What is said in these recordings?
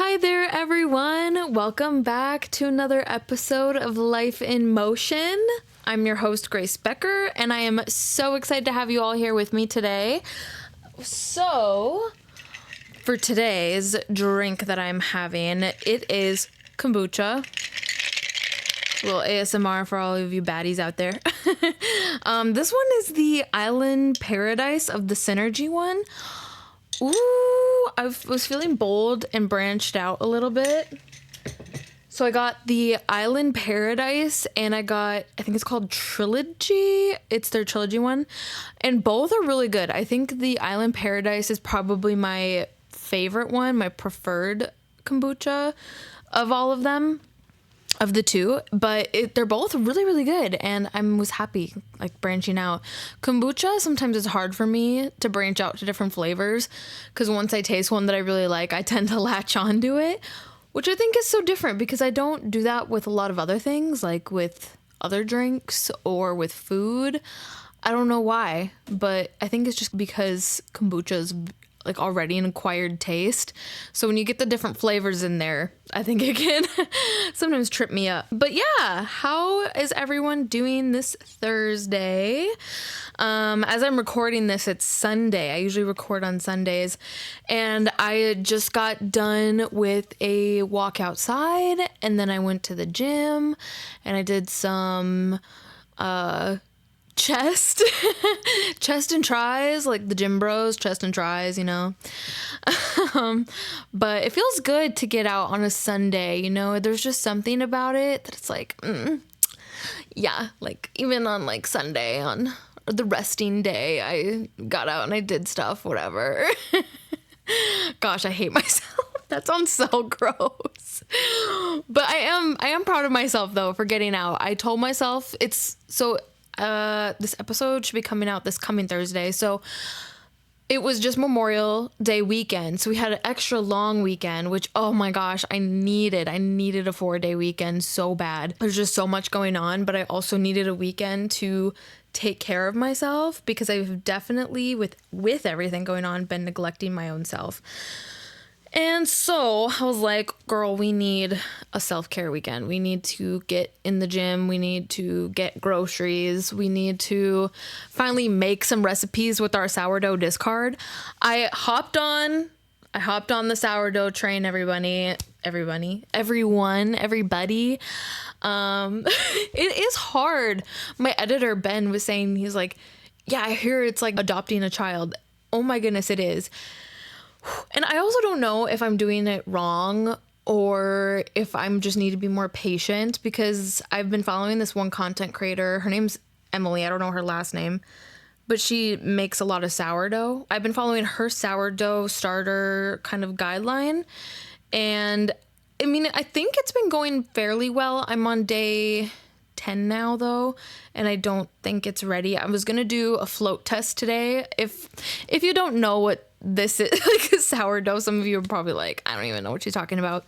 Hi there, everyone. Welcome back to another episode of Life in Motion. I'm your host, Grace Becker, and I am so excited to have you all here with me today. So, for today's drink that I'm having, it is kombucha. A little ASMR for all of you baddies out there. This one is the Island Paradise of the Synergy one. Ooh, I was feeling bold and branched out a little bit. So I got the Island Paradise and I think it's called Trilogy. It's their Trilogy one. And both are really good. I think the Island Paradise is probably my favorite one, my preferred kombucha of all of them. Of the two, but they're both really, really good, and I was happy, like, branching out. Kombucha sometimes is hard for me to branch out to different flavors, because once I taste one that I really like, I tend to latch onto it, which I think is so different, because I don't do that with a lot of other things, like with other drinks or with food. I don't know why, but I think it's just because kombucha is like already an acquired taste. So when you get the different flavors in there, I think it can sometimes trip me up. But yeah, how is everyone doing this Thursday? As I'm recording this, it's Sunday. I usually record on Sundays. And I just got done with a walk outside, and then I went to the gym and I did some chest and tries, like the gym bros, chest and tries, you know. But it feels good to get out on a Sunday, you know. There's just something about it that it's like, yeah, like even on like Sunday, on the resting day, I got out and I did stuff, whatever. Gosh, I hate myself. That sounds so gross. But I am proud of myself though for getting out. I told myself this episode should be coming out this coming Thursday. So it was just Memorial Day weekend. So we had an extra long weekend, which, oh my gosh, I needed a 4-day weekend so bad. There's just so much going on, but I also needed a weekend to take care of myself because I've definitely, with everything going on, been neglecting my own self. And so I was like, girl, we need a self-care weekend. We need to get in the gym. We need to get groceries. We need to finally make some recipes with our sourdough discard. I hopped on the sourdough train, everybody. It is hard. My editor, Ben, was saying, he's like, yeah, I hear it's like adopting a child. Oh my goodness, it is. And I also don't know if I'm doing it wrong or if I'm just need to be more patient, because I've been following this one content creator. Her name's Emily. I don't know her last name, but she makes a lot of sourdough. I've been following her sourdough starter kind of guideline. And I mean, I think it's been going fairly well. I'm on day 10 now though, and I don't think it's ready. I was gonna do a float test today. If you don't know what this is, like a sourdough, some of you are probably like, I don't even know what she's talking about.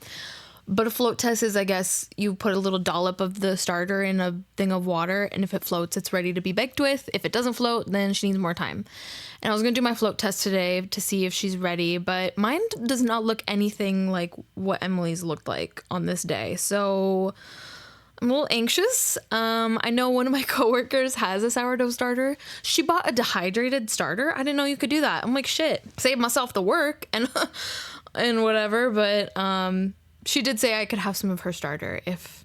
But a float test is, I guess, you put a little dollop of the starter in a thing of water, and if it floats, it's ready to be baked with. If it doesn't float, then she needs more time. And I was gonna do my float test today to see if she's ready, but mine does not look anything like what Emily's looked like on this day. So I'm a little anxious. I know one of my coworkers has a sourdough starter. She bought a dehydrated starter. I didn't know you could do that. I'm like, shit, save myself the work and and whatever. But she did say I could have some of her starter if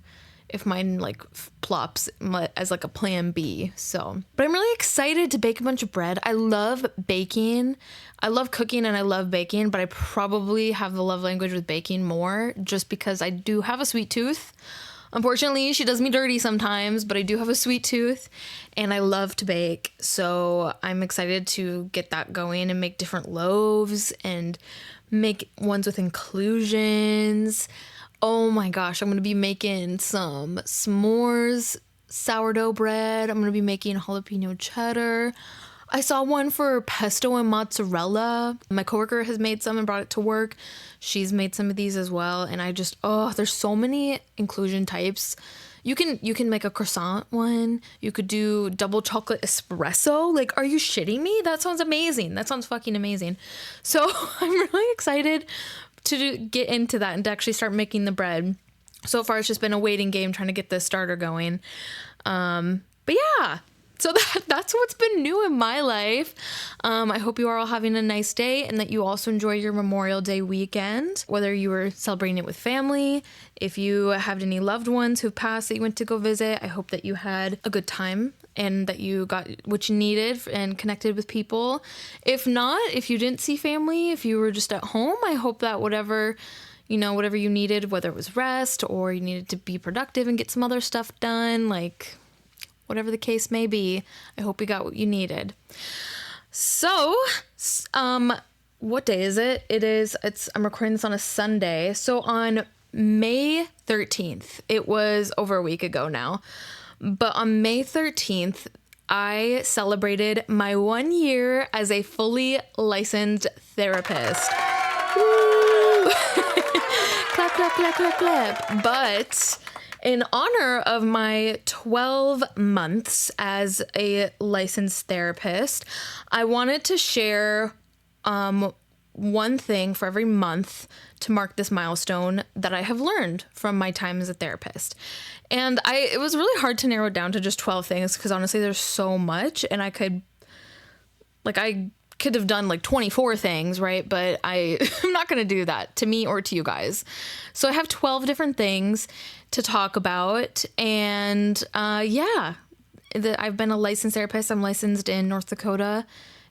mine like plops as like a plan B. So, but I'm really excited to bake a bunch of bread. I love baking. I love cooking and I love baking, but I probably have the love language with baking more just because I do have a sweet tooth. Unfortunately, she does me dirty sometimes, but I do have a sweet tooth and I love to bake. So I'm excited to get that going and make different loaves and make ones with inclusions. Oh my gosh, I'm going to be making some s'mores sourdough bread. I'm going to be making jalapeno cheddar. I saw one for pesto and mozzarella. My coworker has made some and brought it to work. She's made some of these as well. And there's so many inclusion types. You can make a croissant one. You could do double chocolate espresso. Like, are you shitting me? That sounds amazing. That sounds fucking amazing. So I'm really excited to get into that and to actually start making the bread. So far, it's just been a waiting game trying to get the starter going. But yeah, so that's what's been new in my life. I hope you are all having a nice day and that you also enjoy your Memorial Day weekend, whether you were celebrating it with family, if you have any loved ones who've passed that you went to go visit. I hope that you had a good time and that you got what you needed and connected with people. If not, if you didn't see family, if you were just at home, I hope that whatever you needed, whether it was rest or you needed to be productive and get some other stuff done, like whatever the case may be, I hope you got what you needed. So, what day is it? I'm recording this on a Sunday. So on May 13th, it was over a week ago now, but on May 13th, I celebrated my 1 year as a fully licensed therapist. Woo! Clap, clap, clap, clap, clap. But in honor of my 12 months as a licensed therapist, I wanted to share one thing for every month to mark this milestone that I have learned from my time as a therapist. And it was really hard to narrow it down to just 12 things because honestly, there's so much, and I could have done like 24 things, right? But I'm not going to do that to me or to you guys. So I have 12 different things to talk about. And I've been a licensed therapist. I'm licensed in North Dakota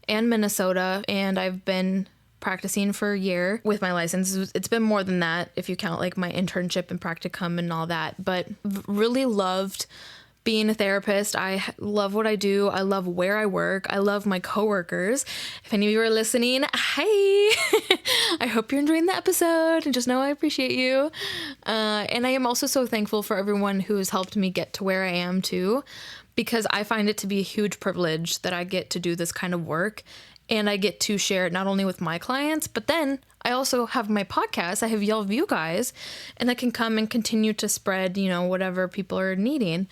and Minnesota, and I've been practicing for a year with my license. It's been more than that if you count like my internship and practicum and all that, but really loved being a therapist. I love what I do. I love where I work. I love my coworkers. If any of you are listening, hey, I hope you're enjoying the episode and just know I appreciate you. And I am also so thankful for everyone who has helped me get to where I am too, because I find it to be a huge privilege that I get to do this kind of work and I get to share it not only with my clients, but then I also have my podcast. I have you guys, and I can come and continue to spread, whatever people are needing.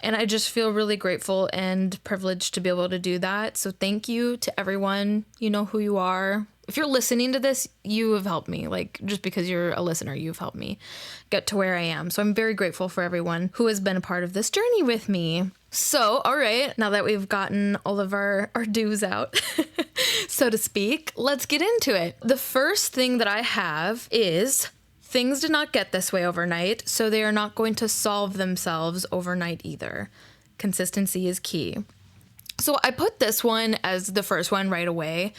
And I just feel really grateful and privileged to be able to do that. So thank you to everyone. You know who you are. If you're listening to this, you have helped me. Like, just because you're a listener, you've helped me get to where I am. So I'm very grateful for everyone who has been a part of this journey with me. So, all right, now that we've gotten all of our dues out, so to speak, let's get into it. The first thing that I have is things did not get this way overnight, so they are not going to solve themselves overnight either. Consistency is key. So I put this one as the first one right away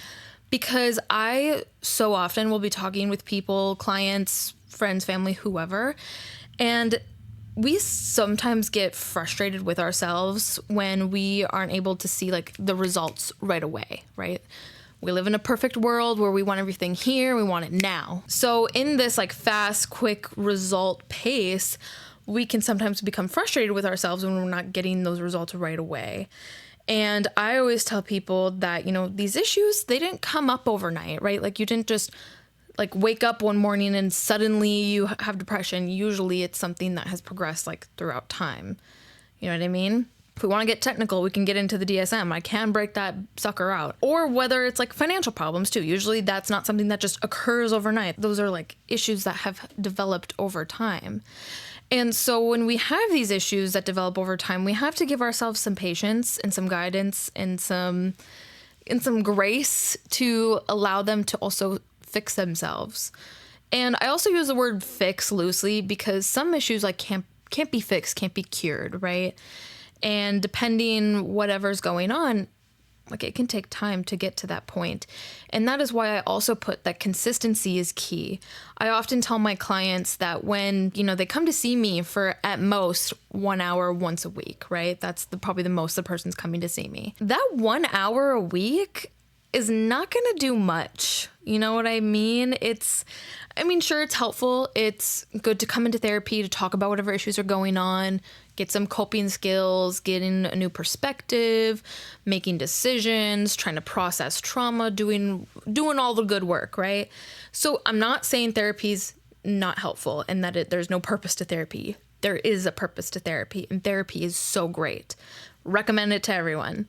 because I so often will be talking with people, clients, friends, family, whoever, and we sometimes get frustrated with ourselves when we aren't able to see like the results right away, right? We live in a perfect world where we want everything here, we want it now. So in this like fast, quick result pace, we can sometimes become frustrated with ourselves when we're not getting those results right away. And I always tell people that, these issues, they didn't come up overnight, right? Like you didn't just like wake up one morning and suddenly you have depression. Usually it's something that has progressed like throughout time. You know what I mean? If we want to get technical, we can get into the DSM. I can break that sucker out. Or whether it's like financial problems too. Usually that's not something that just occurs overnight. Those are like issues that have developed over time. And so when we have these issues that develop over time, we have to give ourselves some patience and some guidance and some grace to allow them to also fix themselves. And I also use the word fix loosely because some issues like can't be fixed, can't be cured, right? And depending whatever's going on, like it can take time to get to that point. And that is why I also put that consistency is key. I often tell my clients that when, they come to see me for at most 1 hour once a week, right? That's probably the most the person's coming to see me. That 1 hour a week is not going to do much. You know what I mean? Sure, it's helpful. It's good to come into therapy to talk about whatever issues are going on, get some coping skills, getting a new perspective, making decisions, trying to process trauma, doing all the good work, right? So I'm not saying therapy's not helpful and that there's no purpose to therapy. There is a purpose to therapy, and therapy is so great. Recommend it to everyone.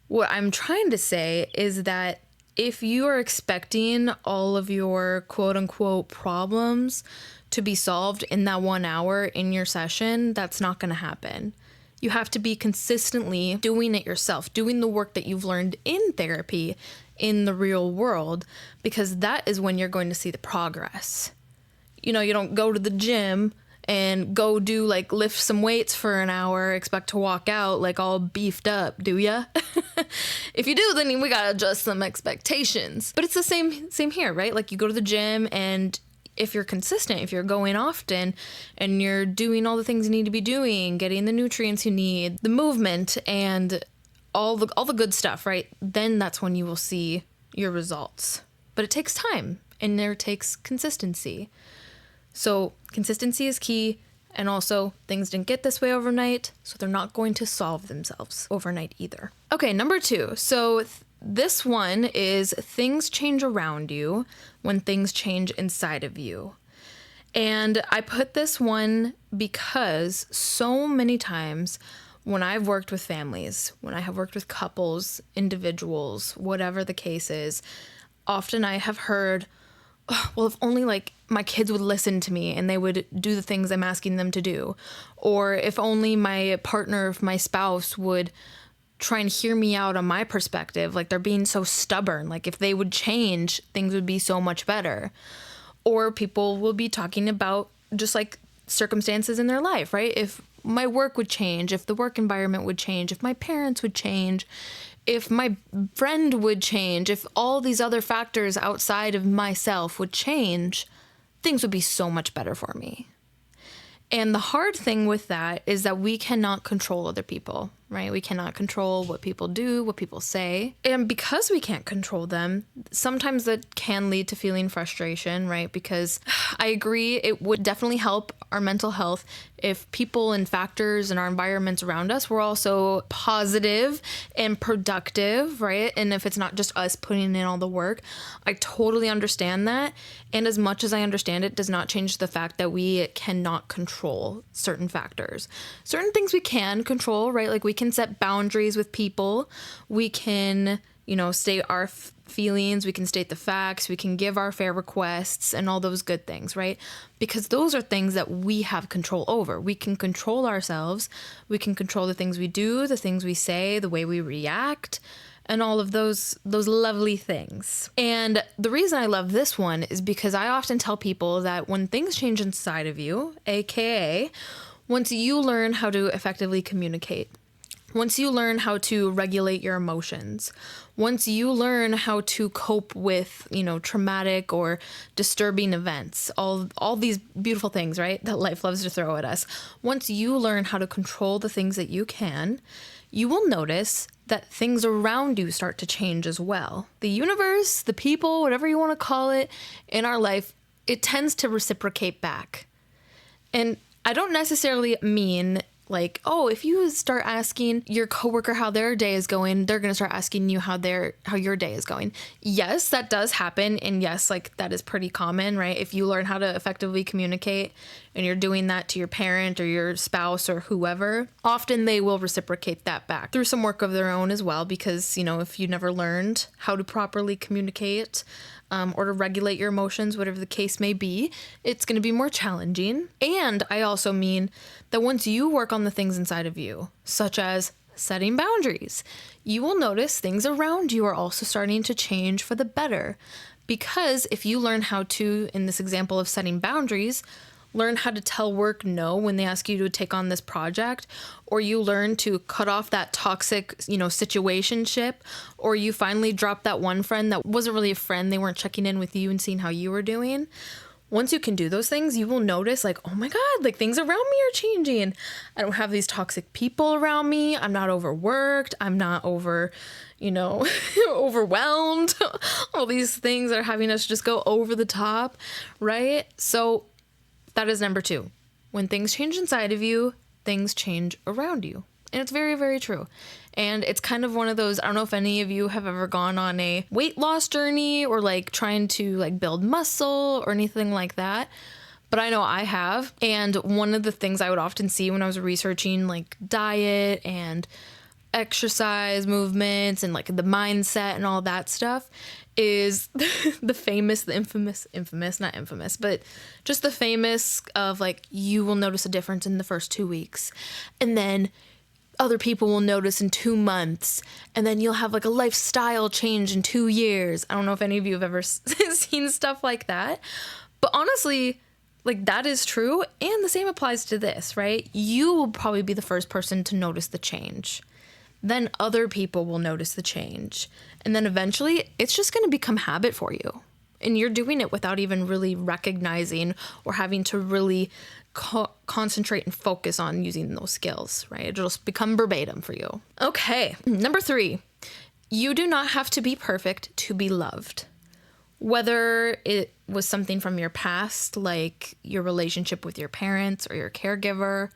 What I'm trying to say is that if you are expecting all of your quote unquote problems to be solved in that 1 hour in your session, that's not going to happen. You have to be consistently doing it yourself, doing the work that you've learned in therapy in the real world, because that is when you're going to see the progress. You don't go to the gym and go do like lift some weights for an hour, expect to walk out like all beefed up, do ya? If you do, then we gotta adjust some expectations. But it's the same here, right? Like you go to the gym, and if you're consistent, if you're going often and you're doing all the things you need to be doing, getting the nutrients you need, the movement and all the good stuff, right? Then that's when you will see your results. But it takes time, and there takes consistency. So consistency is key, and also things didn't get this way overnight, so they're not going to solve themselves overnight either. Okay, number 2. So this one is things change around you when things change inside of you. And I put this one because so many times when I've worked with families, when I have worked with couples, individuals, whatever the case is, often I have heard, oh, well, if only like my kids would listen to me and they would do the things I'm asking them to do. Or if only my partner, if my spouse would try and hear me out on my perspective, like they're being so stubborn, like if they would change, things would be so much better. Or people will be talking about just like circumstances in their life, right? If my work would change, if the work environment would change, if my parents would change, if my friend would change, if all these other factors outside of myself would change, things would be so much better for me. And the hard thing with that is that we cannot control other people, right? We cannot control what people do, what people say. And because we can't control them, sometimes that can lead to feeling frustration, right? Because I agree, it would definitely help our mental health if people and factors and our environments around us were also positive and productive, right? And if it's not just us putting in all the work, I totally understand that. And as much as I understand it, does not change the fact that we cannot control certain factors. Certain things we can control, right? Like we can set boundaries with people. We can, state our feelings. We can state the facts. We can give our fair requests and all those good things, right? Because those are things that we have control over. We can control ourselves. We can control the things we do, the things we say, the way we react, and all of those lovely things. And the reason I love this one is because I often tell people that when things change inside of you, aka once you learn how to effectively communicate, once you learn how to regulate your emotions, once you learn how to cope with, traumatic or disturbing events, all these beautiful things, right, that life loves to throw at us. Once you learn how to control the things that you can, you will notice that things around you start to change as well. The universe, the people, whatever you want to call it, in our life, it tends to reciprocate back. And I don't necessarily mean like, oh, if you start asking your coworker how their day is going, they're going to start asking you how your day is going. Yes, that does happen. And yes, like that is pretty common, right? If you learn how to effectively communicate and you're doing that to your parent or your spouse or whoever, often they will reciprocate that back through some work of their own as well. Because, if you never learned how to properly communicate, or to regulate your emotions, whatever the case may be, it's going to be more challenging. And I also mean that once you work on the things inside of you, such as setting boundaries, you will notice things around you are also starting to change for the better. Because if you learn how to, in this example of setting boundaries, learn how to tell work no when they ask you to take on this project, or you learn to cut off that toxic, situationship, or you finally drop that one friend that wasn't really a friend, they weren't checking in with you and seeing how you were doing. Once you can do those things, you will notice like, oh my God, like things around me are changing. I don't have these toxic people around me. I'm not overworked. I'm not overwhelmed. All these things are having us just go over the top, right? So that is number 2. When things change inside of you, things change around you. And it's very, very true. And it's kind of one of those, I don't know if any of you have ever gone on a weight loss journey or like trying to like build muscle or anything like that. But I know I have. And one of the things I would often see when I was researching like diet and exercise movements and like the mindset and all that stuff is not infamous, but just the famous of like, you will notice a difference in the first 2 weeks, and then other people will notice in 2 months, and then you'll have like a lifestyle change in 2 years. I don't know if any of you have ever seen stuff like that, but honestly, like, that is true. And the same applies to this, right? You will probably be the first person to notice the change. Then other people will notice the change. And then eventually it's just going to become habit for you. And you're doing it without even really recognizing or having to really concentrate and focus on using those skills, right? It'll just become verbatim for you. Okay, number 3, you do not have to be perfect to be loved. Whether it was something from your past, like your relationship with your parents or your caregiver,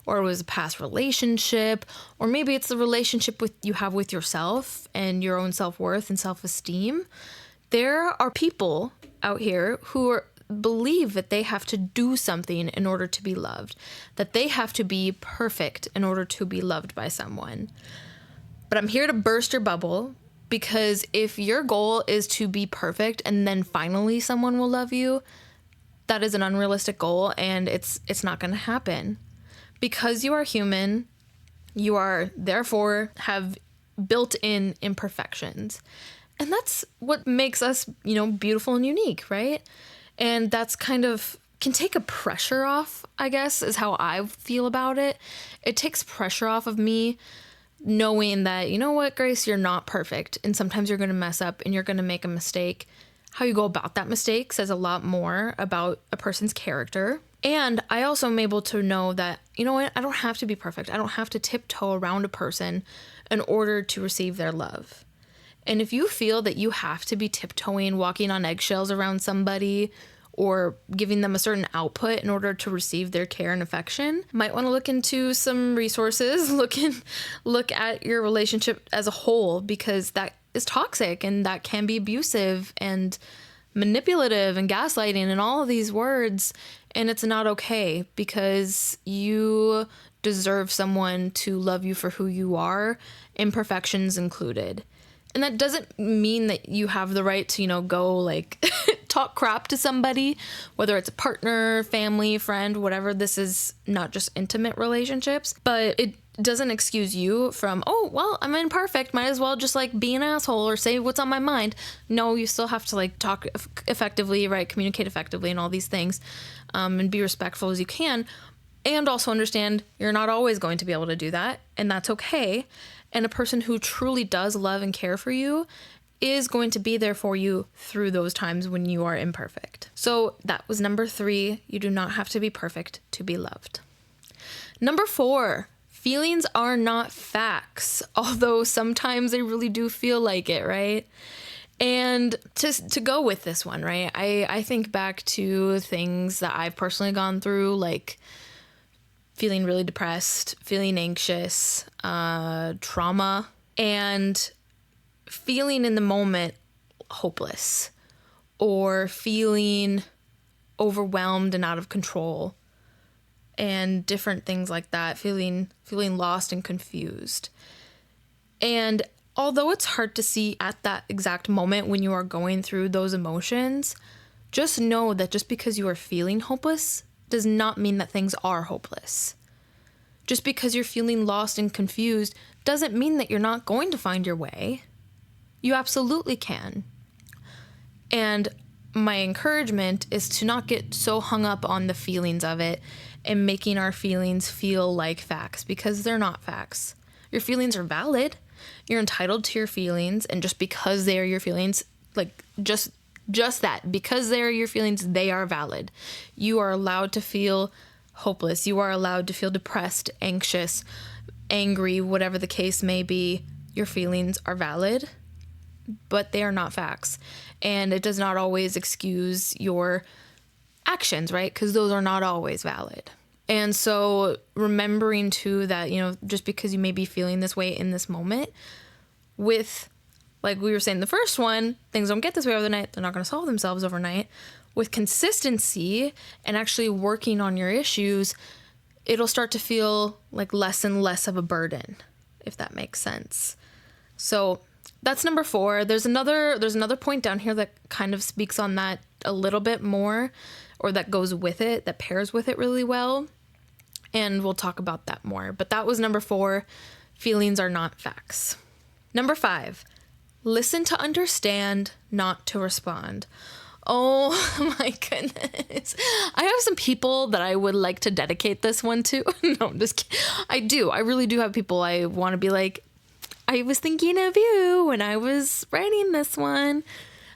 or it was a past relationship, or maybe it's the relationship you have with yourself and your own self-worth and self-esteem. There are people out here who believe that they have to do something in order to be loved, that they have to be perfect in order to be loved by someone. But I'm here to burst your bubble, because if your goal is to be perfect and then finally someone will love you, that is an unrealistic goal, and it's not going to happen. Because you are human, you are therefore have built-in imperfections. And that's what makes us, beautiful and unique, right? And that's kind of can take a pressure off, I guess, is how I feel about it. It takes pressure off of me knowing that, you know what, Grace, you're not perfect. And sometimes you're going to mess up and you're going to make a mistake. How you go about that mistake says a lot more about a person's character. And I also am able to know that, you know what, I don't have to be perfect. I don't have to tiptoe around a person in order to receive their love. And if you feel that you have to be tiptoeing, walking on eggshells around somebody, or giving them a certain output in order to receive their care and affection, might want to look into some resources, look at your relationship as a whole, because that is toxic and that can be abusive and manipulative and gaslighting and all of these words. And it's not okay, because you deserve someone to love you for who you are, imperfections included. And that doesn't mean that you have the right to, go like talk crap to somebody, whether it's a partner, family, friend, whatever. This is not just intimate relationships, but it doesn't excuse you from, oh, well, I'm imperfect, might as well just like be an asshole or say what's on my mind. No, you still have to like talk effectively, right? Communicate effectively and all these things, and be respectful as you can. And also understand you're not always going to be able to do that, and that's okay. And a person who truly does love and care for you is going to be there for you through those times when you are imperfect. So that was number 3. You do not have to be perfect to be loved. Number 4, feelings are not facts, although sometimes they really do feel like it, right? And to go with this one, right? I think back to things that I've personally gone through, like feeling really depressed, feeling anxious, trauma, and feeling in the moment hopeless, or feeling overwhelmed and out of control, and different things like that, feeling lost and confused. And although it's hard to see at that exact moment when you are going through those emotions, just know that just because you are feeling hopeless does not mean that things are hopeless. Just because you're feeling lost and confused doesn't mean that you're not going to find your way. You absolutely can. And my encouragement is to not get so hung up on the feelings of it and making our feelings feel like facts, because they're not facts. Your feelings are valid. You're entitled to your feelings, and just because they are your feelings, like just that, because they are your feelings, they are valid. You are allowed to feel hopeless. You are allowed to feel depressed, anxious, angry, whatever the case may be. Your feelings are valid, but they are not facts. And it does not always excuse your actions, right? Because those are not always valid. And so remembering too that, just because you may be feeling this way in this moment, with, like we were saying the first one, things don't get this way overnight. They're not going to solve themselves overnight. With consistency and actually working on your issues, it'll start to feel like less and less of a burden. if that makes sense. So that's number 4. There's another point down here that kind of speaks on that a little bit more, or that goes with it, that pairs with it really well. And we'll talk about that more. But that was number 4. Feelings are not facts. Number 5, listen to understand, not to respond. Oh my goodness. I have some people that I would like to dedicate this one to. No, I'm just kidding. I do. I really do have people I want to be like, I was thinking of you when I was writing this one.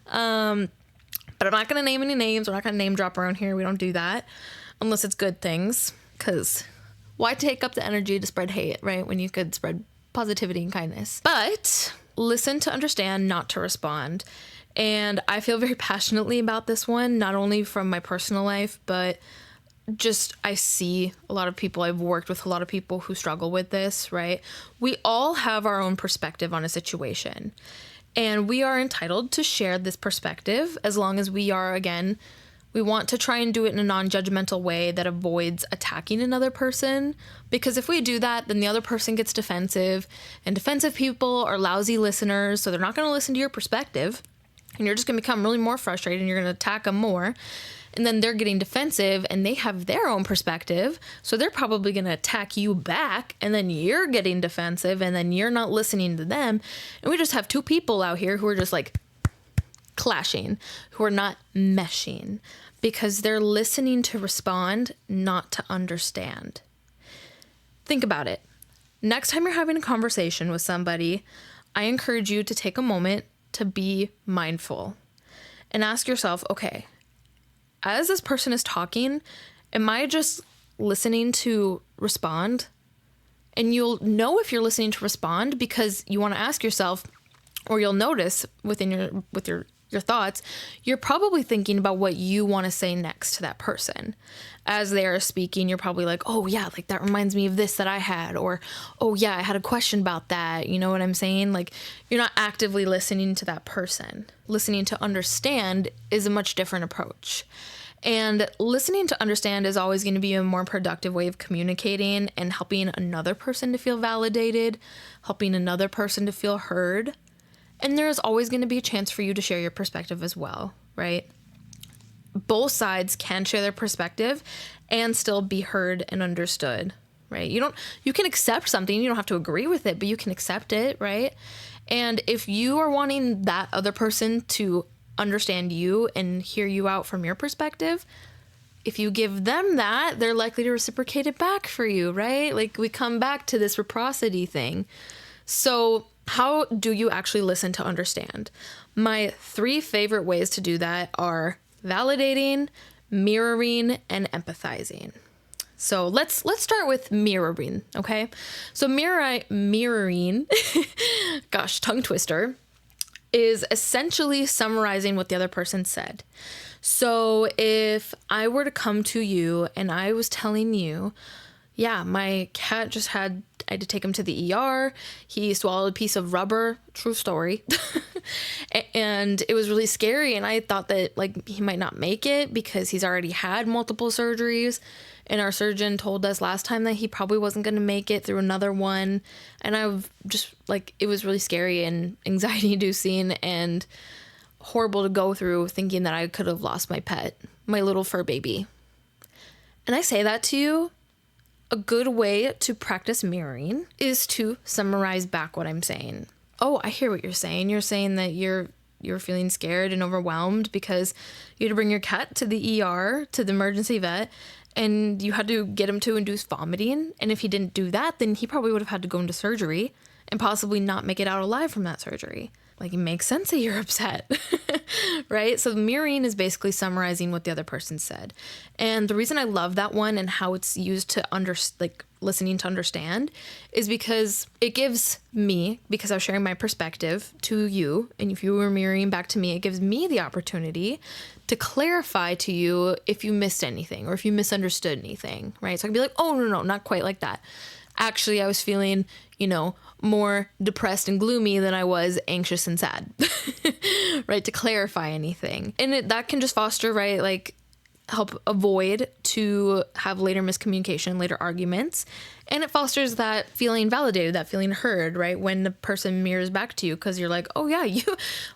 But I'm not going to name any names. We're not going to name drop around here. We don't do that unless it's good things. Because why take up the energy to spread hate, right? When you could spread positivity and kindness. But listen to understand, not to respond. And I feel very passionately about this one, not only from my personal life, but just I see a lot of people, I've worked with a lot of people who struggle with this, right? We all have our own perspective on a situation. And we are entitled to share this perspective as long as we are, again, we want to try and do it in a non-judgmental way that avoids attacking another person. Because if we do that, then the other person gets defensive. And defensive people are lousy listeners, so they're not going to listen to your perspective. And you're just going to become really more frustrated and you're going to attack them more. And then they're getting defensive and they have their own perspective. So they're probably going to attack you back. And then you're getting defensive and then you're not listening to them. And we just have 2 people out here who are just like clashing, who are not meshing because they're listening to respond, not to understand. Think about it. Next time you're having a conversation with somebody, I encourage you to take a moment to be mindful and ask yourself, okay, as this person is talking, am I just listening to respond? And you'll know if you're listening to respond because you want to ask yourself, or you'll notice within your thoughts, you're probably thinking about what you want to say next to that person. As they are speaking, you're probably like, oh yeah, like that reminds me of this that I had, or, oh yeah, I had a question about that. You know what I'm saying? Like you're not actively listening to that person. Listening to understand is a much different approach. And listening to understand is always going to be a more productive way of communicating and helping another person to feel validated, helping another person to feel heard. And there is always going to be a chance for you to share your perspective as well, right? Both sides can share their perspective and still be heard and understood, right? You can accept something, you don't have to agree with it, but you can accept it, right? And if you are wanting that other person to understand you and hear you out from your perspective, if you give them that, they're likely to reciprocate it back for you, right? Like we come back to this reciprocity thing. So how do you actually listen to understand? My 3 favorite ways to do that are validating, mirroring, and empathizing. So let's start with mirroring, okay? So mirroring, gosh, tongue twister, is essentially summarizing what the other person said. So if I were to come to you and I was telling you, yeah, my cat I had to take him to the ER. He swallowed a piece of rubber. True story. And it was really scary. And I thought that like he might not make it because he's already had multiple surgeries. And our surgeon told us last time that he probably wasn't going to make it through another one. And I just like, it was really scary and anxiety inducing and horrible to go through thinking that I could have lost my pet, my little fur baby. And I say that to you. A good way to practice mirroring is to summarize back what I'm saying. Oh, I hear what you're saying. You're saying that you're feeling scared and overwhelmed because you had to bring your cat to the ER, to the emergency vet, and you had to get him to induce vomiting. And if he didn't do that, then he probably would have had to go into surgery and possibly not make it out alive from that surgery. Like, it makes sense that you're upset, right? So mirroring is basically summarizing what the other person said. And the reason I love that one and how it's used to listening to understand is because it gives me, because I was sharing my perspective to you, and if you were mirroring back to me, it gives me the opportunity to clarify to you if you missed anything or if you misunderstood anything, right? So I can be like, oh, no, not quite like that. Actually, I was feeling, more depressed and gloomy than I was anxious and sad, right? To clarify anything. And that can just foster, right? Like help avoid to have later miscommunication, later arguments. And it fosters that feeling validated, that feeling heard, right? When the person mirrors back to you, because you're like, oh yeah,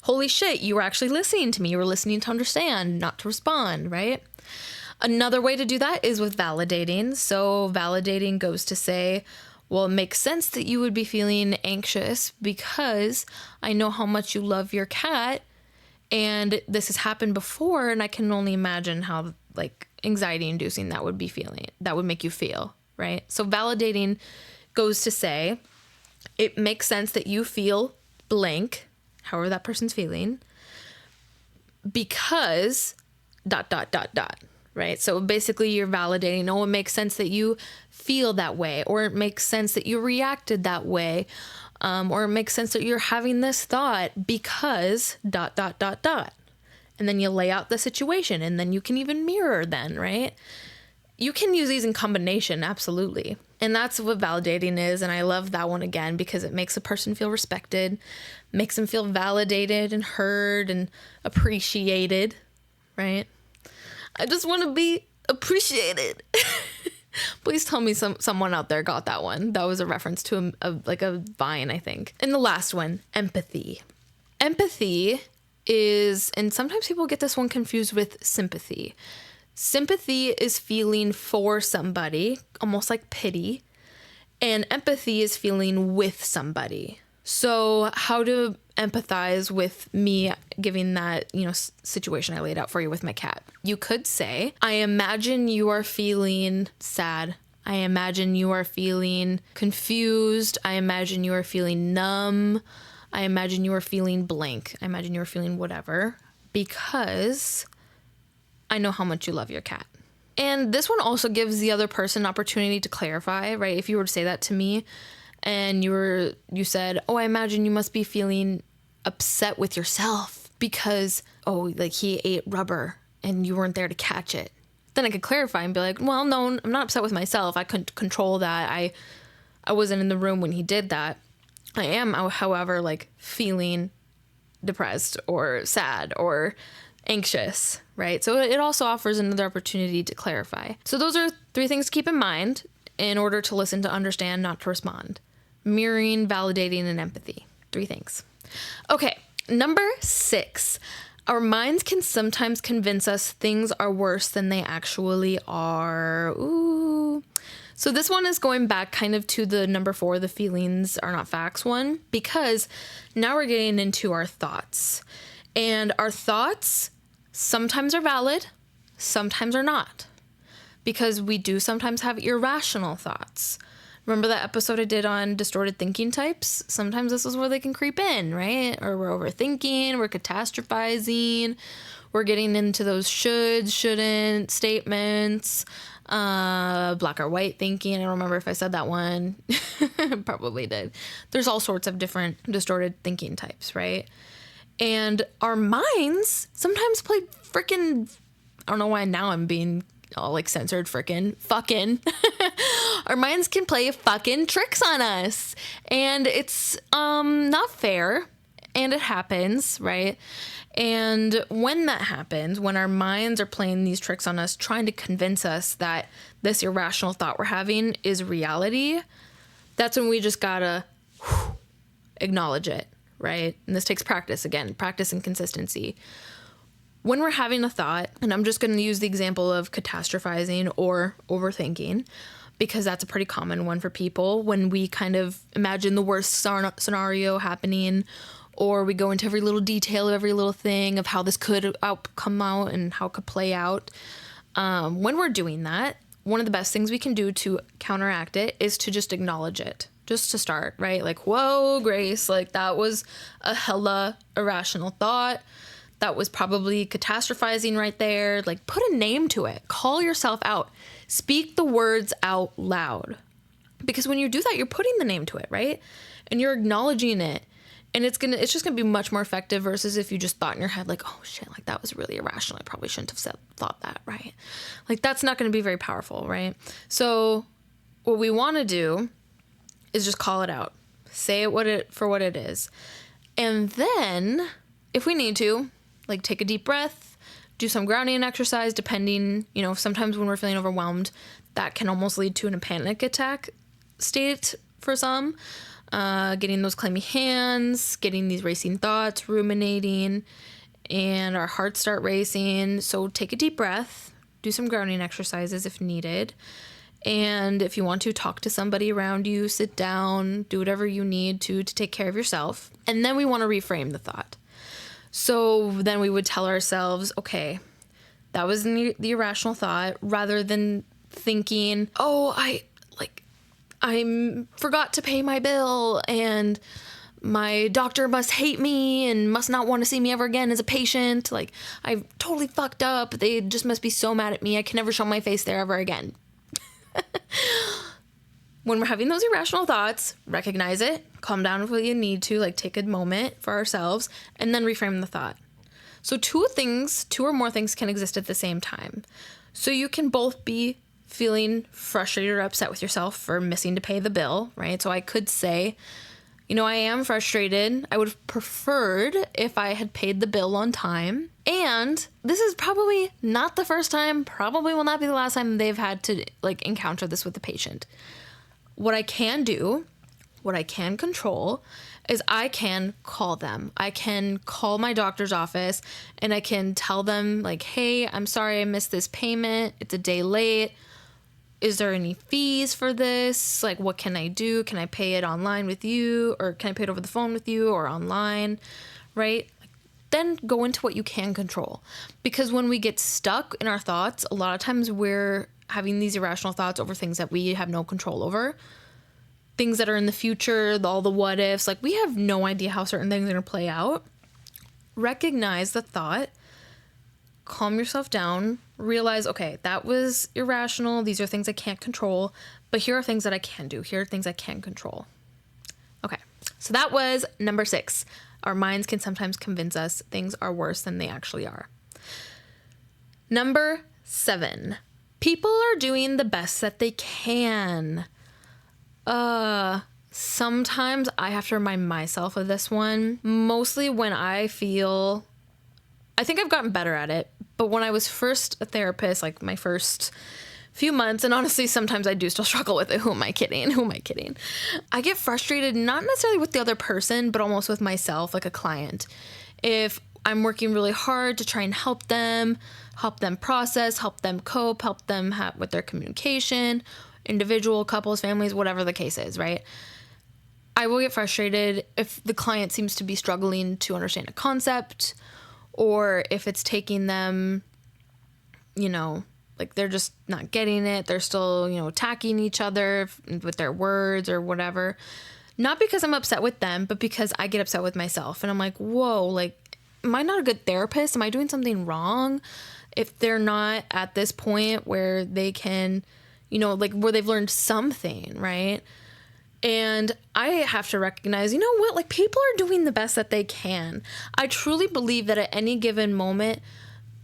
holy shit, you were actually listening to me. You were listening to understand, not to respond, right? Another way to do that is with validating. So validating goes to say, well, it makes sense that you would be feeling anxious because I know how much you love your cat, and this has happened before, and I can only imagine how like anxiety inducing that would make you feel, right? So validating goes to say, it makes sense that you feel blank, however that person's feeling, because ... right? So basically you're validating, oh, it makes sense that you feel that way, or it makes sense that you reacted that way, or it makes sense that you're having this thought because ... And then you lay out the situation, and then you can even mirror then, right? You can use these in combination, absolutely. And that's what validating is. And I love that one again, because it makes a person feel respected, makes them feel validated and heard and appreciated, right? I just want to be appreciated. Please tell me someone out there got that one. That was a reference to a vine, I think. And the last one, empathy. Empathy is, and sometimes people get this one confused with sympathy. Sympathy is feeling for somebody, almost like pity, and empathy is feeling with somebody. So how to empathize with me giving that, situation I laid out for you with my cat. You could say, I imagine you are feeling sad. I imagine you are feeling confused. I imagine you are feeling numb. I imagine you are feeling blank. I imagine you are feeling whatever, because I know how much you love your cat. And this one also gives the other person an opportunity to clarify, right? If you were to say that to me and you said, oh, I imagine you must be feeling upset with yourself because, oh, like he ate rubber and you weren't there to catch it. Then I could clarify and be like, well, no, I'm not upset with myself. I couldn't control that. I wasn't in the room when he did that. I am, however, like feeling depressed or sad or anxious, right? So it also offers another opportunity to clarify. So those are 3 things to keep in mind in order to listen, to understand, not to respond. Mirroring, validating, and empathy. 3 things. Okay, number 6. Our minds can sometimes convince us things are worse than they actually are. Ooh. So this one is going back kind of to the number 4, the feelings are not facts one, because now we're getting into our thoughts. And our thoughts sometimes are valid, sometimes are not, because we do sometimes have irrational thoughts. Remember that episode I did on distorted thinking types? Sometimes this is where they can creep in, right? Or we're overthinking, we're catastrophizing, we're getting into those should, shouldn't statements, black or white thinking. I don't remember if I said that one. Probably did. There's all sorts of different distorted thinking types, right? And our minds sometimes play freaking, I don't know why now I'm being all like censored, fucking. Our minds can play fucking tricks on us. And it's not fair. And it happens, right? And when that happens, when our minds are playing these tricks on us, trying to convince us that this irrational thought we're having is reality, that's when we just gotta acknowledge it, right? And this takes practice again, practice and consistency. When we're having a thought, and I'm just going to use the example of catastrophizing or overthinking, because that's a pretty common one for people, when we kind of imagine the worst scenario happening, or we go into every little detail of every little thing of how this could come out and how it could play out. When we're doing that, one of the best things we can do to counteract it is to just acknowledge it, just to start, right? Like, whoa, Grace, like that was a hella irrational thought. That was probably catastrophizing right there. Like, put a name to it. Call yourself out. Speak the words out loud. Because when you do that, you're putting the name to it, right? And you're acknowledging it. And it's just gonna be much more effective versus if you just thought in your head, like, oh shit, like that was really irrational. I probably shouldn't have thought that, right? Like, that's not gonna be very powerful, right? So what we wanna do is just call it out. Say it for what it is. And then, if we need to, like, take a deep breath, do some grounding exercise, depending, sometimes when we're feeling overwhelmed, that can almost lead to a panic attack state for some. Getting those clammy hands, getting these racing thoughts, ruminating, and our hearts start racing. So take a deep breath, do some grounding exercises if needed. And if you want to, talk to somebody around you, sit down, do whatever you need to take care of yourself. And then we want to reframe the thought. So then we would tell ourselves, okay, that was the irrational thought, rather than thinking, oh, I forgot to pay my bill and my doctor must hate me and must not want to see me ever again as a patient. Like, I totally fucked up. They just must be so mad at me. I can never show my face there ever again. When we're having those irrational thoughts, recognize it, calm down if you need to, like take a moment for ourselves, and then reframe the thought. So two or more things can exist at the same time. So you can both be feeling frustrated or upset with yourself for missing to pay the bill, right? So I could say, I am frustrated. I would have preferred if I had paid the bill on time. And this is probably not the first time, probably will not be the last time they've had to encounter this with the patient. What I can do, what I can control, is I can call them. I can call my doctor's office and I can tell them hey, I'm sorry I missed this payment. It's a day late. Is there any fees for this? What can I do? Can I pay it online with you? Or can I pay it over the phone with you or online, right? Then go into what you can control. Because when we get stuck in our thoughts, a lot of times we're having these irrational thoughts over things that we have no control over. Things that are in the future, all the what ifs, we have no idea how certain things are going to play out. Recognize the thought, calm yourself down, realize, okay, that was irrational. These are things I can't control, but here are things that I can do. Here are things I can control. Okay, so that was number 6. Our minds can sometimes convince us things are worse than they actually are. Number 7, people are doing the best that they can. Sometimes I have to remind myself of this one, mostly when I think I've gotten better at it, but when I was first a therapist, my first few months, and honestly, sometimes I do still struggle with it. Who am I kidding? I get frustrated, not necessarily with the other person, but almost with myself, like a client. If I'm working really hard to try and help them process, help them cope, help them with their communication, individual, couples, families, whatever the case is, right? I will get frustrated if the client seems to be struggling to understand a concept, or if it's taking them, they're just not getting it. They're still, attacking each other with their words or whatever. Not because I'm upset with them, but because I get upset with myself. And I'm like, whoa, am I not a good therapist? Am I doing something wrong? If they're not at this point where they can, where they've learned something, right? And I have to recognize, people are doing the best that they can. I truly believe that at any given moment,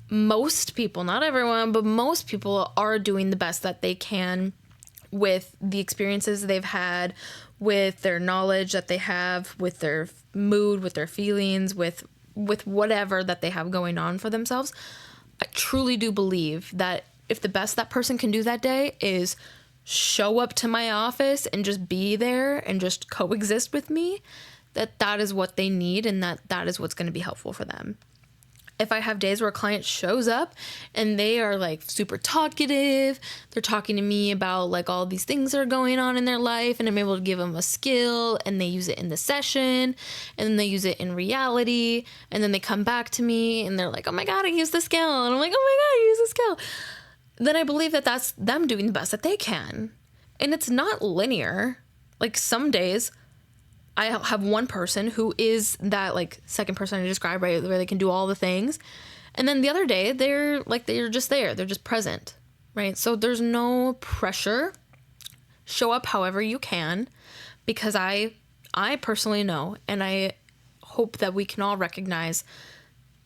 most people, not everyone, but most people are doing the best that they can with the experiences they've had, with their knowledge that they have, with their mood, with their feelings, with whatever that they have going on for themselves. I truly do believe that if the best that person can do that day is show up to my office and just be there and just coexist with me, that is what they need, and that is what's going to be helpful for them. If I have days where a client shows up and they are super talkative, they're talking to me about all these things that are going on in their life, and I'm able to give them a skill and they use it in the session, and then they use it in reality, and then they come back to me and they're like, oh my God, I used the skill. And I'm like, oh my God, I used the skill. Then I believe that that's them doing the best that they can. And it's not linear. Some days I have one person who is that second person I described, right, where they can do all the things. And then the other day they're just there. They're just present, right? So there's no pressure. Show up however you can, because I personally know, and I hope that we can all recognize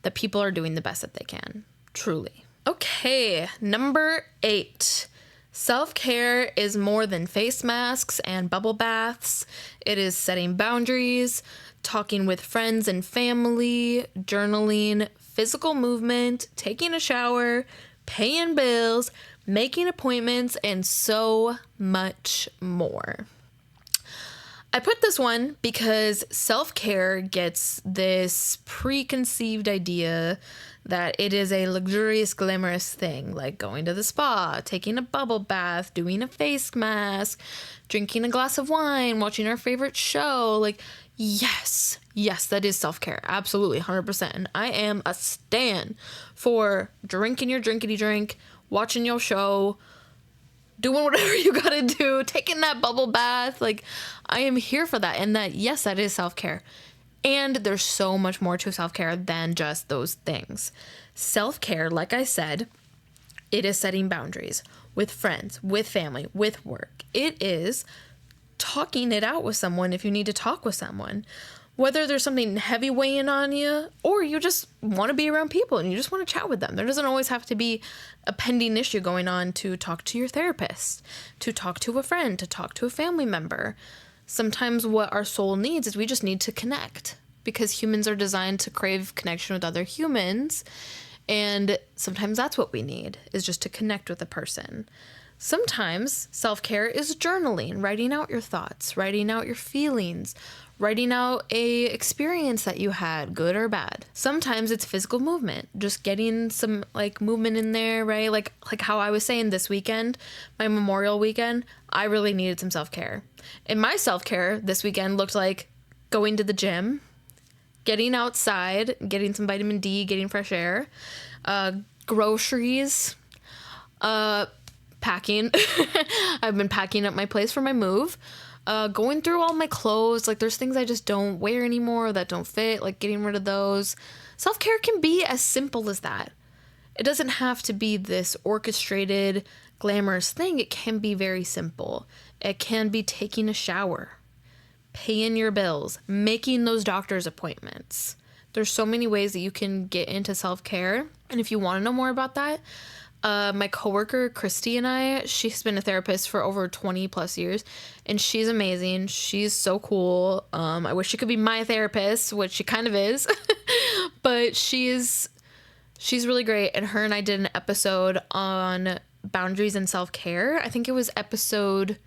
that people are doing the best that they can, truly. Okay, number 8. Self-care is more than face masks and bubble baths. It is setting boundaries, talking with friends and family, journaling, physical movement, taking a shower, paying bills, making appointments, and so much more. I put this one because self-care gets this preconceived idea that it is a luxurious, glamorous thing, like going to the spa, taking a bubble bath, doing a face mask, drinking a glass of wine, watching our favorite show. Like, yes, that is self-care. Absolutely, 100%. And I am a stan for drinking your drinkity drink, watching your show, doing whatever you gotta do, taking that bubble bath. Like, I am here for that. And that, yes, that is self-care. And there's so much more to self-care than just those things. Self-care, like I said, it is setting boundaries with friends, with family, with work. It is talking it out with someone if you need to talk with someone. Whether there's something heavy weighing on you, or you just want to be around people and you just want to chat with them. There doesn't always have to be a pending issue going on to talk to your therapist, to talk to a friend, to talk to a family member. Sometimes what our soul needs is we just need to connect, because humans are designed to crave connection with other humans. And sometimes that's what we need, is just to connect with a person. Sometimes self-care is journaling, writing out your thoughts, writing out your feelings, writing out a experience that you had, good or bad. Sometimes it's physical movement, just getting some like movement in there, right? Like how I was saying this weekend, my Memorial weekend, I really needed some self-care. And my self-care this weekend looked like going to the gym, getting outside, getting some vitamin D, getting fresh air, groceries, packing. I've been packing up my place for my move. Going through all my clothes, like there's things I just don't wear anymore that don't fit, like getting rid of those. Self-care can be as simple as that. It doesn't have to be this orchestrated, glamorous thing. It can be very simple. It can be taking a shower, paying your bills, making those doctor's appointments. There's so many ways that you can get into self-care. And if you want to know more about that, my coworker, Christy, and I, she's been a therapist for over 20 plus years, and she's amazing. She's so cool. I wish she could be my therapist, which she kind of is, but she's really great. And her and I did an episode on boundaries and self-care. I think it was episode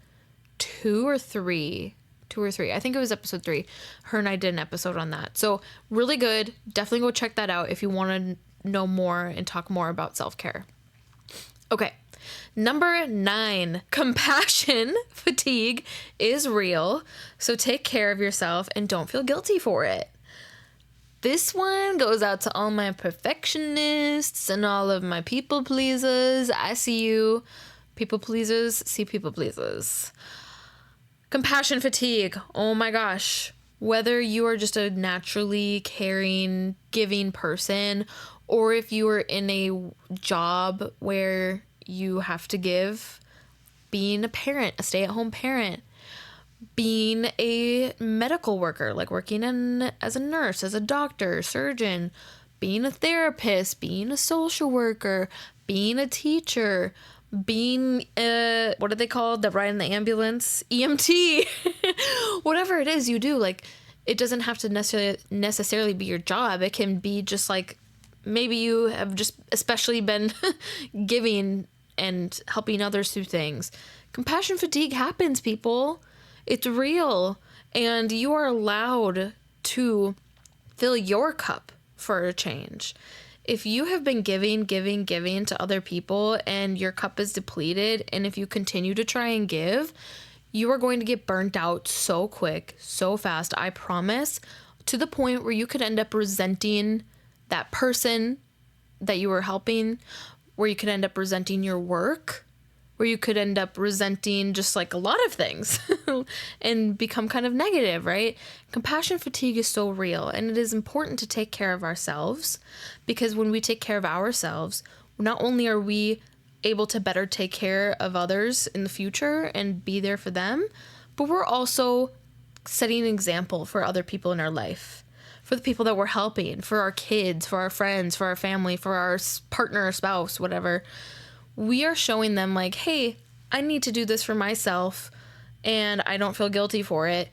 2 or 3. I think it was episode 3. Her and I did an episode on that. So really good. Definitely go check that out if you want to know more and talk more about self-care. Okay, number 9, compassion fatigue is real, so take care of yourself and don't feel guilty for it. This one goes out to all my perfectionists and all of my people pleasers. I see you. People pleasers, see people pleasers. Compassion fatigue, oh my gosh. Whether you are just a naturally caring, giving person, or if you are in a job where you have to give, being a parent, a stay-at-home parent, being a medical worker, like working as a nurse, as a doctor, surgeon, being a therapist, being a social worker, being a teacher, being what are they called that ride in the ambulance? EMT. Whatever it is you do, like, it doesn't have to necessarily be your job. It can be just like, maybe you have just especially been giving and helping others through things. Compassion fatigue happens, people. It's real. And you are allowed to fill your cup for a change. If you have been giving to other people and your cup is depleted, and if you continue to try and give, you are going to get burnt out so quick, so fast, I promise, to the point where you could end up resenting that person that you were helping, where you could end up resenting your work, where you could end up resenting just like a lot of things and become kind of negative, right? Compassion fatigue is so real, and it is important to take care of ourselves, because when we take care of ourselves, not only are we able to better take care of others in the future and be there for them, but we're also setting an example for other people in our life. For the people that we're helping, for our kids, for our friends, for our family, for our partner or spouse, whatever. We are showing them like, hey, I need to do this for myself and I don't feel guilty for it.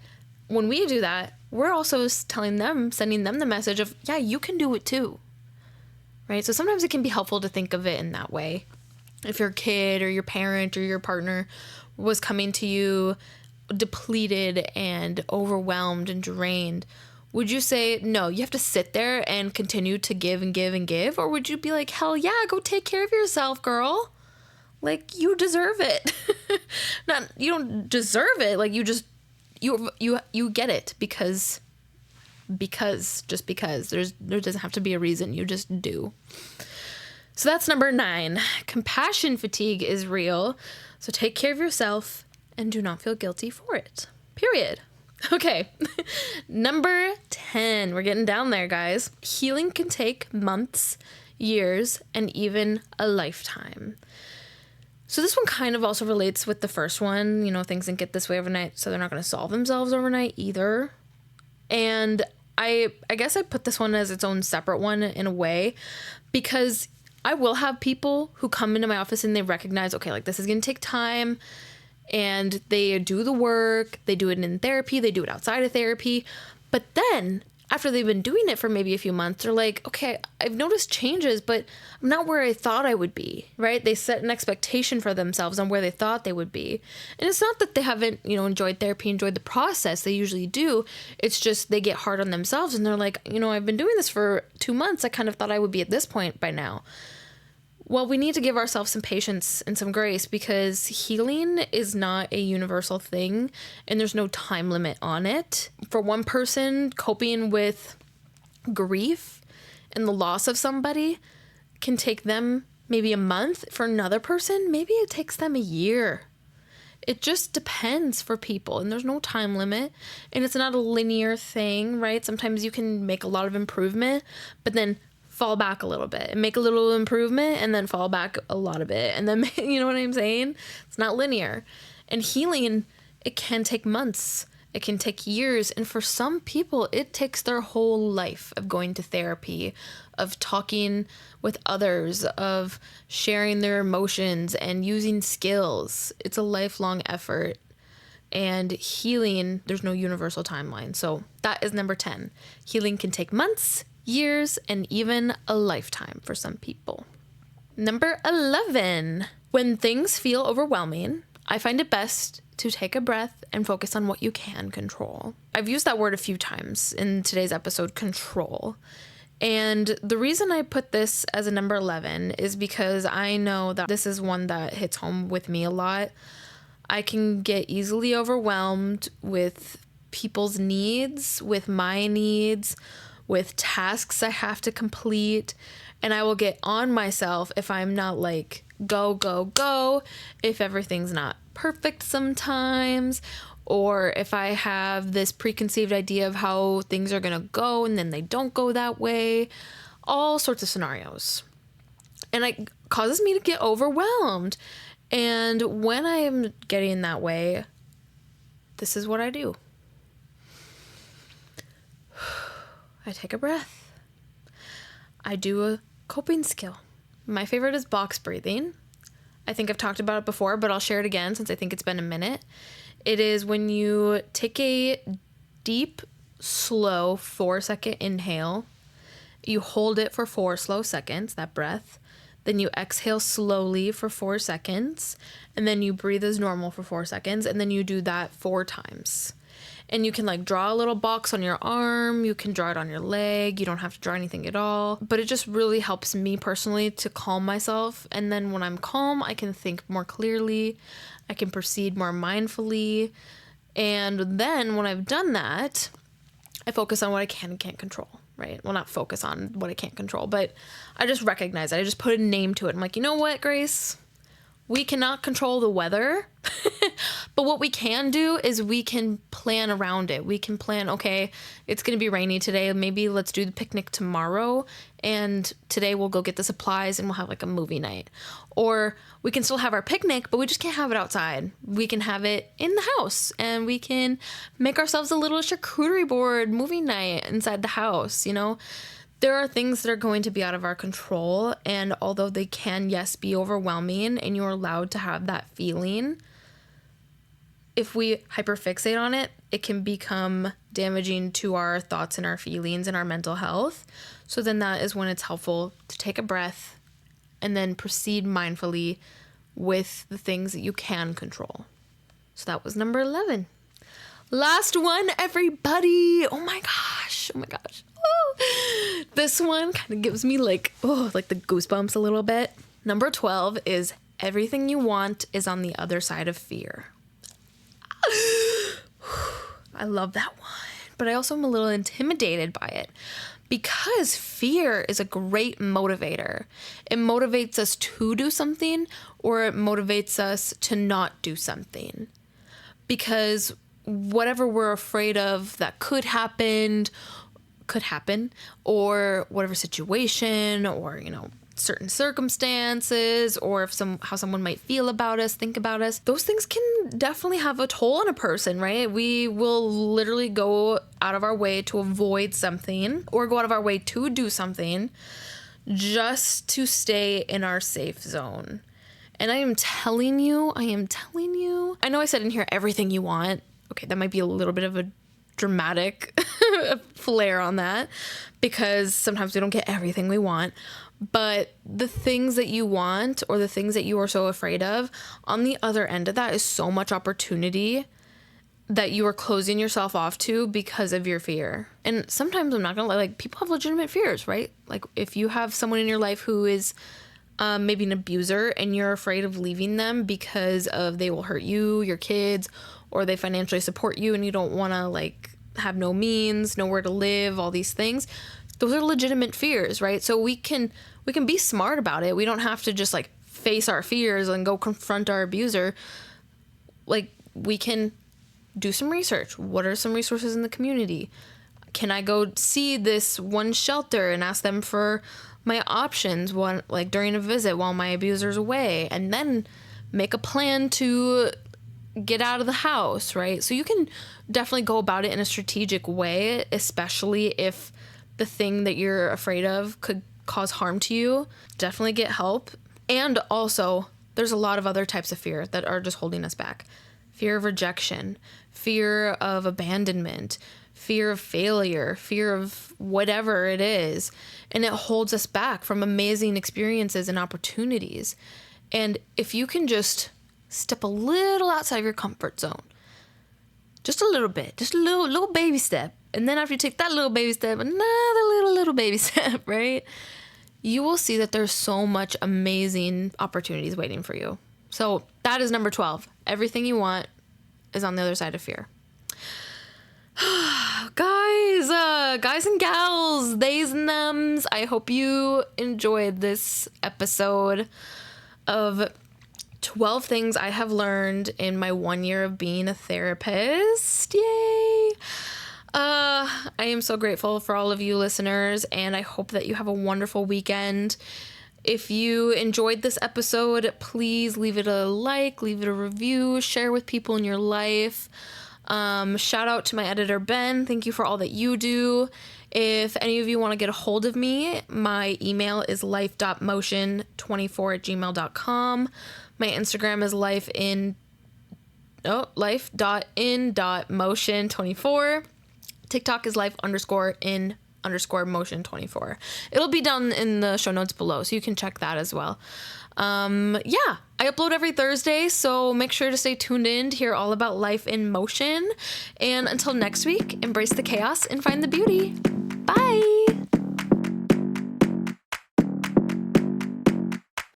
When we do that, we're also telling them, sending them the message of, yeah, you can do it too. right? So sometimes it can be helpful to think of it in that way. If your kid or your parent or your partner was coming to you depleted and overwhelmed and drained, would you say, no, you have to sit there and continue to give and give and give? Or would you be like, hell yeah, go take care of yourself, girl? Like, you deserve it. Not, you don't deserve it. Like, you just, you get it because just because there doesn't have to be a reason. You just do. So that's number 9. Compassion fatigue is real. So take care of yourself and do not feel guilty for it. Period. Okay. Number 10. We're getting down there, guys. Healing can take months, years, and even a lifetime. So this one kind of also relates with the first one. You know, things didn't get this way overnight, so they're not going to solve themselves overnight either. And I guess I put this one as its own separate one in a way, because I will have people who come into my office and they recognize, okay, like this is going to take time, and they do the work, they do it in therapy, they do it outside of therapy. But then after they've been doing it for maybe a few months, they're like, okay, I've noticed changes, but I'm not where I thought I would be, right? They set an expectation for themselves on where they thought they would be. And it's not that they haven't, enjoyed therapy, enjoyed the process. They usually do. It's just they get hard on themselves and they're like, I've been doing this for 2 months. I kind of thought I would be at this point by now. Well, we need to give ourselves some patience and some grace, because healing is not a universal thing and there's no time limit on it. For one person, coping with grief and the loss of somebody can take them maybe a month. For another person, maybe it takes them a year. It just depends for people, and there's no time limit, and it's not a linear thing, right? Sometimes you can make a lot of improvement, but then fall back a little bit and make a little improvement and then fall back a lot of it. And then, you know what I'm saying? It's not linear. And healing, it can take months. It can take years. And for some people, it takes their whole life of going to therapy, of talking with others, of sharing their emotions and using skills. It's a lifelong effort. And healing, there's no universal timeline. So that is number 10. Healing can take months, years, and even a lifetime for some people. Number 11. When things feel overwhelming, I find it best to take a breath and focus on what you can control. I've used that word a few times in today's episode, control. And the reason I put this as a number 11 is because I know that this is one that hits home with me a lot. I can get easily overwhelmed with people's needs, with my needs, with tasks I have to complete, and I will get on myself if I'm not like, go, go, go, if everything's not perfect sometimes, or if I have this preconceived idea of how things are gonna go and then they don't go that way, all sorts of scenarios. And it causes me to get overwhelmed. And when I am getting that way, this is what I do. I take a breath. I do a coping skill. My favorite is box breathing. I think I've talked about it before, but I'll share it again since I think it's been a minute. It is when you take a deep, slow 4-second inhale. You hold it for 4 slow seconds, that breath. Then you exhale slowly for 4 seconds. And then you breathe as normal for 4 seconds. And then you do that 4 times. And you can like draw a little box on your arm. You can draw it on your leg. You don't have to draw anything at all. But it just really helps me personally to calm myself. And then when I'm calm, I can think more clearly. I can proceed more mindfully. And then when I've done that, I focus on what I can and can't control, right? Well, not focus on what I can't control, but I just recognize it. I just put a name to it. I'm like, you know what, Grace? We cannot control the weather, but what we can do is we can plan around it. We can plan, okay, it's going to be rainy today. Maybe let's do the picnic tomorrow, and today we'll go get the supplies and we'll have like a movie night. Or we can still have our picnic, but we just can't have it outside. We can have it in the house, and we can make ourselves a little charcuterie board movie night inside the house, you know? There are things that are going to be out of our control, and although they can, yes, be overwhelming, and you're allowed to have that feeling, if we hyperfixate on it, it can become damaging to our thoughts and our feelings and our mental health. So then that is when it's helpful to take a breath and then proceed mindfully with the things that you can control. So that was number 11. Last one, everybody. Oh my gosh. Oh. This one kind of gives me like the goosebumps a little bit. Number 12 is everything you want is on the other side of fear. I love that one, but I also am a little intimidated by it because fear is a great motivator. It motivates us to do something, or it motivates us to not do something, because whatever we're afraid of that could happen, or whatever situation, or, certain circumstances, or if how someone might feel about us, think about us, those things can definitely have a toll on a person, right? We will literally go out of our way to avoid something, or go out of our way to do something just to stay in our safe zone. And I am telling you, I know I said in here everything you want. Okay, that might be a little bit of a dramatic flair on that, because sometimes we don't get everything we want. But the things that you want, or the things that you are so afraid of, on the other end of that is so much opportunity that you are closing yourself off to because of your fear. And sometimes, I'm not gonna lie, like, people have legitimate fears, right? Like, if you have someone in your life who is maybe an abuser, and you're afraid of leaving them because of they will hurt you, your kids, or they financially support you, and you don't want to, like, have no means, nowhere to live, all these things. Those are legitimate fears, right? So we can be smart about it. We don't have to just, like, face our fears and go confront our abuser. Like, we can do some research. What are some resources in the community? Can I go see this one shelter and ask them for my options during a visit while my abuser's away, and then make a plan to get out of the house, right? So you can definitely go about it in a strategic way, especially if the thing that you're afraid of could cause harm to you. Definitely get help. And also, there's a lot of other types of fear that are just holding us back. Fear of rejection, fear of abandonment, fear of failure, fear of whatever it is. And it holds us back from amazing experiences and opportunities. And if you can just step a little outside of your comfort zone, just a little bit, just a little baby step. And then after you take that little baby step, another little baby step, right? You will see that there's so much amazing opportunities waiting for you. So that is number 12. Everything you want is on the other side of fear. Guys and gals, theys and thems, I hope you enjoyed this episode of 12 things I have learned in my 1 year of being a therapist. Yay! I am so grateful for all of you listeners, and I hope that you have a wonderful weekend. If you enjoyed this episode, please leave it a like, leave it a review, share with people in your life. Shout out to my editor, Ben. Thank you for all that you do. If any of you want to get a hold of me, my email is life.motion24@gmail.com. My Instagram is life.in.motion24. TikTok is life_in_motion24. It'll be down in the show notes below, so you can check that as well. I upload every Thursday, so make sure to stay tuned in to hear all about life in motion. And until next week, embrace the chaos and find the beauty. Bye!